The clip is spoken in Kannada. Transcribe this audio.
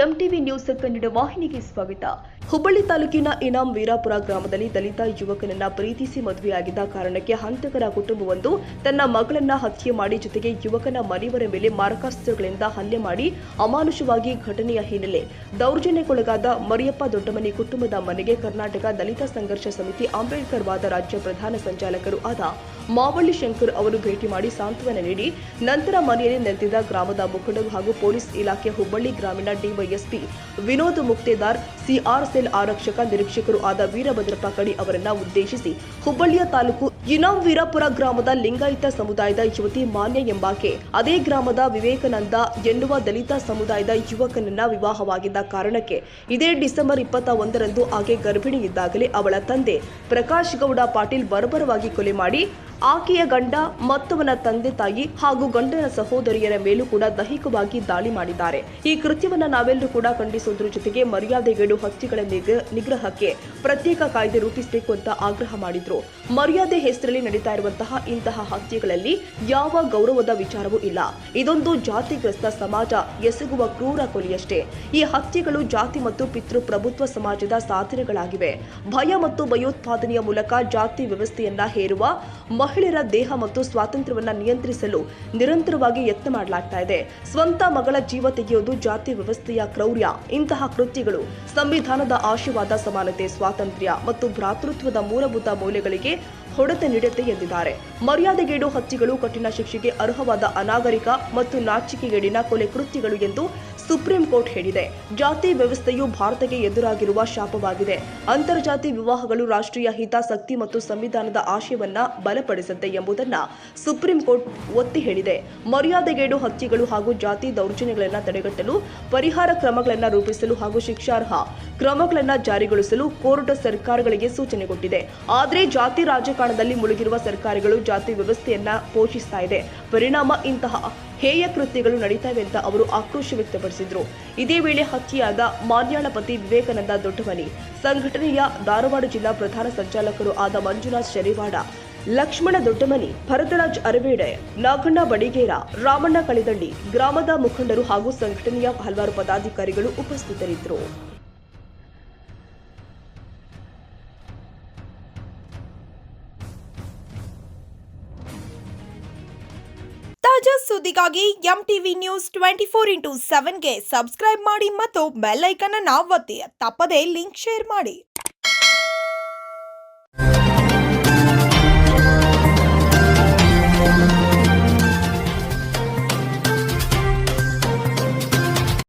ಎಂಟಿವಿ ನ್ಯೂಸ್ ಕನ್ನಡ ವಾಹಿನಿಗೆ ಸ್ವಾಗತ. ಹುಬ್ಬಳ್ಳಿ ತಾಲೂಕಿನ ಇನಾಂ ವೀರಾಪುರ ಗ್ರಾಮದಲ್ಲಿ ದಲಿತ ಯುವಕನನ್ನ ಪ್ರೀತಿಸಿ ಮದುವೆಯಾಗಿದ್ದ ಕಾರಣಕ್ಕೆ ಹಂತಕರ ಕುಟುಂಬವೊಂದು ತನ್ನ ಮಗಳನ್ನ ಹತ್ಯೆ ಮಾಡಿ ಜೊತೆಗೆ ಯುವಕನ ಮನೆಯವರ ಮೇಲೆ ಮಾರಕಾಸ್ತ್ರಗಳಿಂದ ಹಲ್ಲೆ ಮಾಡಿ ಅಮಾನುಷವಾಗಿ ಘಟನೆಯ ಹಿನ್ನೆಲೆ ದೌರ್ಜನ್ಯಕ್ಕೊಳಗಾದ ಮರಿಯಪ್ಪ ದೊಡ್ಡಮನಿ ಕುಟುಂಬದ ಮನೆಗೆ ಕರ್ನಾಟಕ ದಲಿತ ಸಂಘರ್ಷ ಸಮಿತಿ ಅಂಬೇಡ್ಕರ್ ವಾದ ರಾಜ್ಯ ಪ್ರಧಾನ ಸಂಚಾಲಕರು ಆದ ಮಾವಳ್ಳಿ ಶಂಕರ್ ಅವರು ಭೇಟಿ ಮಾಡಿ ಸಾಂತ್ವನ ನೀಡಿ ನಂತರ ಮನೆಯಲ್ಲಿ ನೆಲೆದಿದ್ದ ಗ್ರಾಮದ ಮುಖಂಡರು ಹಾಗೂ ಪೊಲೀಸ್ ಇಲಾಖೆ ಹುಬ್ಬಳ್ಳಿ ಗ್ರಾಮೀಣ ಡಿವೈಎಸ್ಪಿ ವಿನೋದ್ ಮುಕ್ತೇದಾರ್, ಸಿಆರ್ ಸೆಲ್ ಆರಕ್ಷಕ ನಿರೀಕ್ಷಕರು ಆದ ವೀರಭದ್ರಪ್ಪ ಕಡಿ ಅವರನ್ನ ಉದ್ದೇಶಿಸಿ ಹುಬ್ಬಳ್ಳಿಯ ತಾಲೂಕು ಇನಾಂ ವೀರಾಪುರ ಗ್ರಾಮದ ಲಿಂಗಾಯತ ಸಮುದಾಯದ ಯುವತಿ ಮಾನ್ಯ ಎಂಬಾಕೆ ಅದೇ ಗ್ರಾಮದ ವಿವೇಕಾನಂದ ಎನ್ನುವ ದಲಿತ ಸಮುದಾಯದ ಯುವಕನನ್ನ ವಿವಾಹವಾಗಿದ್ದ ಕಾರಣಕ್ಕೆ ಇದೇ ಡಿಸೆಂಬರ್ 21ರಂದು ಆಕೆ ಗರ್ಭಿಣಿ ಇದ್ದಾಗಲೇ ಅವಳ ತಂದೆ ಪ್ರಕಾಶ್ ಗೌಡ ಪಾಟೀಲ್ ಬರ್ಬರವಾಗಿ ಕೊಲೆ ಮಾಡಿ ಆಕೆಯ ಗಂಡ ಮತ್ತವನ ತಂದೆ ತಾಯಿ ಹಾಗೂ ಗಂಡನ ಸಹೋದರಿಯರ ಮೇಲೂ ಕೂಡ ದೈಹಿಕವಾಗಿ ದಾಳಿ ಮಾಡಿದ್ದಾರೆ. ಈ ಕೃತ್ಯವನ್ನ ನಾವೆಲ್ಲರೂ ಕೂಡ ಖಂಡಿಸುವುದರ ಜೊತೆಗೆ ಮರ್ಯಾದೆಗೇಡು ಹತ್ಯೆಗಳ ನಿಗ್ರಹಕ್ಕೆ ಪ್ರತ್ಯೇಕ ಕಾಯ್ದೆ ರೂಪಿಸಬೇಕು ಅಂತ ಆಗ್ರಹ ಮಾಡಿದ್ರು. ಮರ್ಯಾದೆ ಹೆಸರಲ್ಲಿ ನಡೀತಾ ಇರುವಂತಹ ಇಂತಹ ಹತ್ಯೆಗಳಲ್ಲಿ ಯಾವ ಗೌರವದ ವಿಚಾರವೂ ಇಲ್ಲ. ಇದೊಂದು ಜಾತಿಗ್ರಸ್ತ ಸಮಾಜ ಎಸಗುವ ಕ್ರೂರ ಕೊಲೆಯಷ್ಟೇ. ಈ ಹತ್ಯೆಗಳು ಜಾತಿ ಮತ್ತು ಪಿತೃಪ್ರಭುತ್ವ ಸಮಾಜದ ಸಾಧನೆಗಳಾಗಿವೆ. ಭಯ ಮತ್ತು ಭಯೋತ್ಪಾದನೆಯ ಮೂಲಕ ಜಾತಿ ವ್ಯವಸ್ಥೆಯನ್ನ ಹೇರುವ ಮಹಿಳೆಯರ ದೇಹ ಮತ್ತು ಸ್ವಾತಂತ್ರ್ಯವನ್ನ ನಿಯಂತ್ರಿಸಲು ನಿರಂತರವಾಗಿ ಯತ್ನ ಮಾಡಲಾಗ್ತಾ ಇದೆ. ಸ್ವಂತ ಮಗಳ ಜೀವ ತೆಗೆಯುವುದು ಜಾತಿ ವ್ಯವಸ್ಥೆಯ ಕ್ರೌರ್ಯ. ಇಂತಹ ಕೃತ್ಯಗಳು ಸಂವಿಧಾನದ ಆಶಯವಾದ ಸಮಾನತೆ, ಸ್ವಾತಂತ್ರ್ಯ ಮತ್ತು ಭ್ರಾತೃತ್ವದ ಮೂಲಭೂತ ಮೌಲ್ಯಗಳಿಗೆ ಹೊಡೆತ ನೀಡುತ್ತೆ ಎಂದಿದ್ದಾರೆ. ಮರ್ಯಾದೆಗೇಡು ಹತ್ಯೆಗಳು ಕಠಿಣ ಶಿಕ್ಷೆಗೆ ಅರ್ಹವಾದ ಅನಾಗರಿಕ ಮತ್ತು ನಾಚಿಕೆಗೇಡಿನ ಕೊಲೆ ಕೃತ್ಯಗಳು ಎಂದು ಸುಪ್ರೀಂ ಕೋರ್ಟ್ ಹೇಳಿದೆ. ಜಾತಿ ವ್ಯವಸ್ಥೆಯು ಭಾರತಕ್ಕೆ ಎದುರಾಗಿರುವ ಶಾಪವಾಗಿದೆ. ಅಂತರ್ಜಾತಿ ವಿವಾಹಗಳು ರಾಷ್ಟ್ರೀಯ ಹಿತಾಸಕ್ತಿ ಮತ್ತು ಸಂವಿಧಾನದ ಆಶಯವನ್ನ ಬಲಪಡಿಸುತ್ತೆ ಎಂಬುದನ್ನ ಸುಪ್ರೀಂ ಕೋರ್ಟ್ ಒತ್ತಿ ಹೇಳಿದೆ. ಮರ್ಯಾದೆಗೇಡು ಹತ್ಯೆಗಳು ಹಾಗೂ ಜಾತಿ ದೌರ್ಜನ್ಯಗಳನ್ನು ತಡೆಗಟ್ಟಲು ಪರಿಹಾರ ಕ್ರಮಗಳನ್ನು ರೂಪಿಸಲು ಹಾಗೂ ಶಿಕ್ಷಾರ್ಹ ಕ್ರಮಗಳನ್ನು ಜಾರಿಗೊಳಿಸಲು ಕೋರ್ಟ್ ಸರ್ಕಾರಗಳಿಗೆ ಸೂಚನೆ ಕೊಟ್ಟಿದೆ. ಆದರೆ ಜಾತಿ ರಾಜಕಾರಣದಲ್ಲಿ ಮುಳುಗಿರುವ ಸರ್ಕಾರಗಳು ಜಾತಿ ವ್ಯವಸ್ಥೆಯನ್ನ ಪೋಷಿಸ್ತಾ ಇದೆ. ಪರಿಣಾಮ ಇಂತಹ ಹೇಯ ಕೃತ್ಯಗಳು ನಡೀತವೆ ಅಂತ ಅವರು ಆಕ್ರೋಶ ವ್ಯಕ್ತಪಡಿಸಿದ್ರು. ಇದೇ ವೇಳೆ ಹತ್ಯೆಯಾದ ಮಾನ್ಯಾಳ ಪತಿ ವಿವೇಕಾನಂದ ದೊಡ್ಡಮನಿ ಸಂಘಟನೆಯ ಧಾರವಾಡ ಜಿಲ್ಲಾ ಪ್ರಧಾನ ಸಂಚಾಲಕರು ಆದ ಮಂಜುನಾಥ್ ಶೆರಿವಾಡ, ಲಕ್ಷ್ಮಣ ದೊಡ್ಡಮನಿ, ಭರತರಾಜ್ ಅರವೇಡೆ, ನಾಗಣ್ಣ ಬಡಿಗೇರ, ರಾಮಣ್ಣ ಕಳಿದಂಡಿ, ಗ್ರಾಮದ ಮುಖಂಡರು ಹಾಗೂ ಸಂಘಟನೆಯ ಹಲವಾರು ಪದಾಧಿಕಾರಿಗಳು ಉಪಸ್ಥಿತರಿದ್ದರು. ತಾಜಾ ಸುದ್ದಿಗಾಗಿ ಎಂಟಿವಿ ನ್ಯೂಸ್ 24x7ಗೆ ಸಬ್ಸ್ಕ್ರೈಬ್ ಮಾಡಿ ಮತ್ತು ಬೆಲ್ ಐಕಾನ್ ಅನ್ನು ಒತ್ತಿ. ತಪ್ಪದೇ ಲಿಂಕ್ ಶೇರ್ ಮಾಡಿ.